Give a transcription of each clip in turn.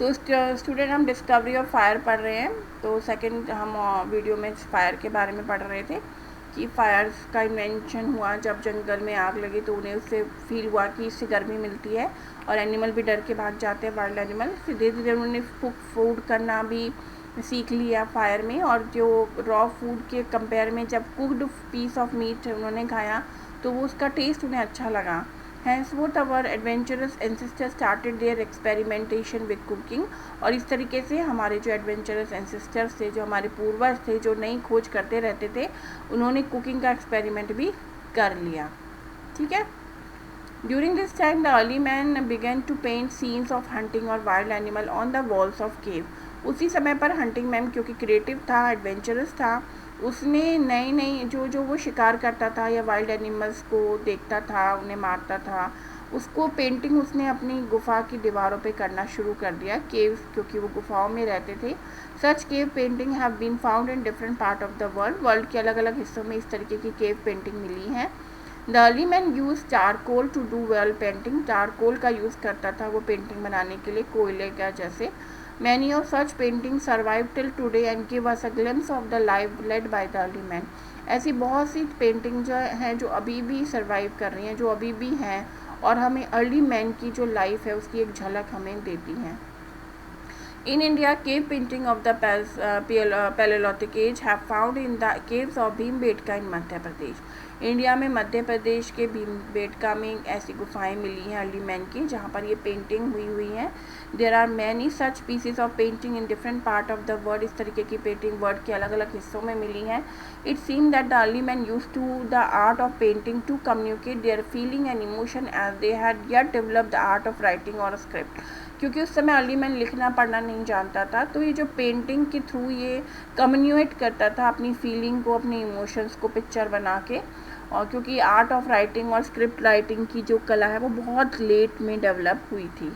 So student हम discovery of fire पढ़ रहे हैं। तो सेकंड हम वीडियो में फायर के बारे में पढ़ रहे थे कि फायर्स का इन्वेंशन हुआ जब जंगल में आग लगी तो उन्हें उससे फील हुआ कि इससे गर्मी मिलती है और एनिमल भी डर के भाग जाते हैं, वाइल्ड एनिमल। फिर धीरे धीरे उन्होंने कुक फूड करना भी सीख लिया फायर में, और जो रॉ फूड के कंपेयर में जब कुकड पीस ऑफ मीट उन्होंने खाया तो वो उसका टेस्ट उन्हें अच्छा लगा। Henceforth our adventurous ancestors started their experimentation with cooking। और इस तरीके से हमारे जो एडवेंचरस एंसेस्टर्स थे, जो हमारे पूर्वज थे, जो नई खोज करते रहते थे, उन्होंने कुकिंग का एक्सपेरिमेंट भी कर लिया। ठीक है। During this time the early man began to paint scenes of hunting or wild animal on the walls of cave। उसी समय पर हंटिंग मैन क्योंकि क्रिएटिव था, एडवेंचरस था, उसने नई नई जो वो शिकार करता था या वाइल्ड एनिमल्स को देखता था, उन्हें मारता था, उसको पेंटिंग उसने अपनी गुफा की दीवारों पे करना शुरू कर दिया। केव्स, क्योंकि वो गुफाओं में रहते थे। Such cave painting have been found in different part of the world के अलग अलग हिस्सों में इस तरीके की केव पेंटिंग मिली है। The early man use charcoal to do well painting. Charcoal का यूज़ करता था वो पेंटिंग बनाने के लिए, कोयले का जैसे। Many of such paintings survive till today and give us a glimpse of the life led by the early man। ऐसी बहुत सी पेंटिंग जो हैं जो अभी भी सर्वाइव कर रही हैं, जो अभी भी हैं, और हमें अर्ली मैन की जो लाइफ है उसकी एक झलक हमें देती हैं। In India, cave painting of the Paleolithic age have found in the caves of Bhimbetka in Madhya Pradesh. India में मध्य प्रदेश के भीमबेटका में ऐसी गुफाएं मिली हैं अर्ली मैन की, जहाँ पर ये पेंटिंग हुई है। There are many such pieces of painting in different part of the world. इस तरीके की पेंटिंग वर्ल्ड के अलग अलग हिस्सों में मिली हैं। It seem that the early man use to the art of painting to communicate their feeling and emotion as they had yet develop the art of writing और स्क्रिप्ट। क्योंकि उस समय अर्ली मैन लिखना पढ़ना नहीं जानता था, तो ये जो पेंटिंग के थ्रू ये कम्युनिकेट करता था अपनी फीलिंग को, अपने इमोशंस को पिक्चर बना के। और क्योंकि आर्ट ऑफ राइटिंग और स्क्रिप्ट राइटिंग की जो कला है वो बहुत लेट में डेवलप हुई थी।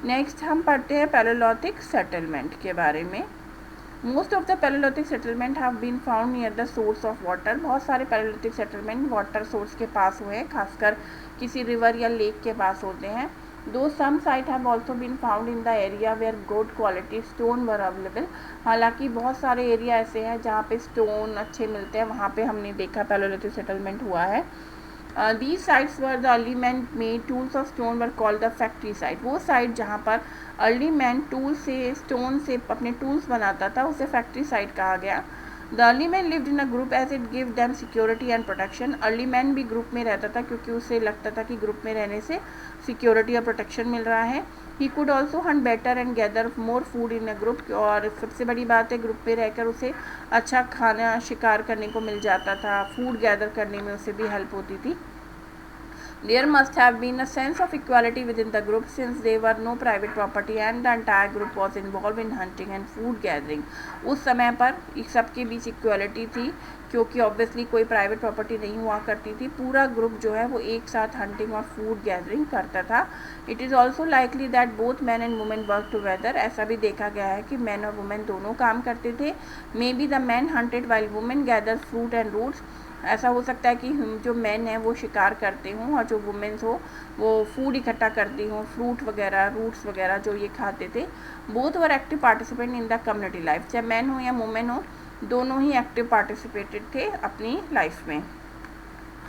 नेक्स्ट हम पढ़ते हैं पैलेओलिथिक सेटलमेंट के बारे में। Most of the palaeolithic settlement have been found near the source of water. बहुत सारे पैलेओलिथिक सेटलमेंट वाटर सोर्स के पास हुए हैं, खासकर किसी रिवर या लेक के पास होते हैं। Though some site have also been found in the area where good quality stone were available. हालांकि बहुत सारे एरिया ऐसे हैं जहाँ पे स्टोन अच्छे मिलते हैं, वहाँ पे हमने देखा पैलेओलिथिक सेटलमेंट हुआ है। These sites where the early man made tools of stone were called the factory site। वो साइट जहाँ पर अर्ली मैन टूल से, स्टोन से अपने टूल्स बनाता था, उसे फैक्ट्री साइट कहा गया। The early man lived in a group as it give them security and protection. Early man भी ग्रुप में रहता था क्योंकि उसे लगता था कि ग्रुप में रहने से सिक्योरिटी और प्रोटेक्शन मिल रहा है। He could also Hunt better and gather more food in a group. और सबसे बड़ी बात है, ग्रुप में रहकर उसे अच्छा खाना शिकार करने को मिल जाता था, फूड गैदर करने में उसे भी हेल्प होती थी। There must have been a sense of equality within the group since there were no private property and the entire group was involved in hunting and food gathering। उस समय पर सबके बीच इक्वालिटी थी क्योंकि ऑब्वियसली कोई private property नहीं हुआ करती थी। पूरा ग्रुप जो है वो एक साथ हंटिंग और फूड गैदरिंग करता था। It is also likely that both man and women work together. ऐसा भी देखा गया है कि मैन और वुमेन दोनों काम करते थे। Maybe the man hunted while women gather fruit and roots. ऐसा हो सकता है कि जो मैन है वो शिकार करते हों और जो वुमेन्स हो वो फूड इकट्ठा करती हों, फ्रूट वगैरह, रूट्स वगैरह जो ये खाते थे। Both were active participant in the community life. चाहे मैन हो या वुमेन हो, दोनों ही एक्टिव पार्टिसिपेटेड थे अपनी लाइफ में।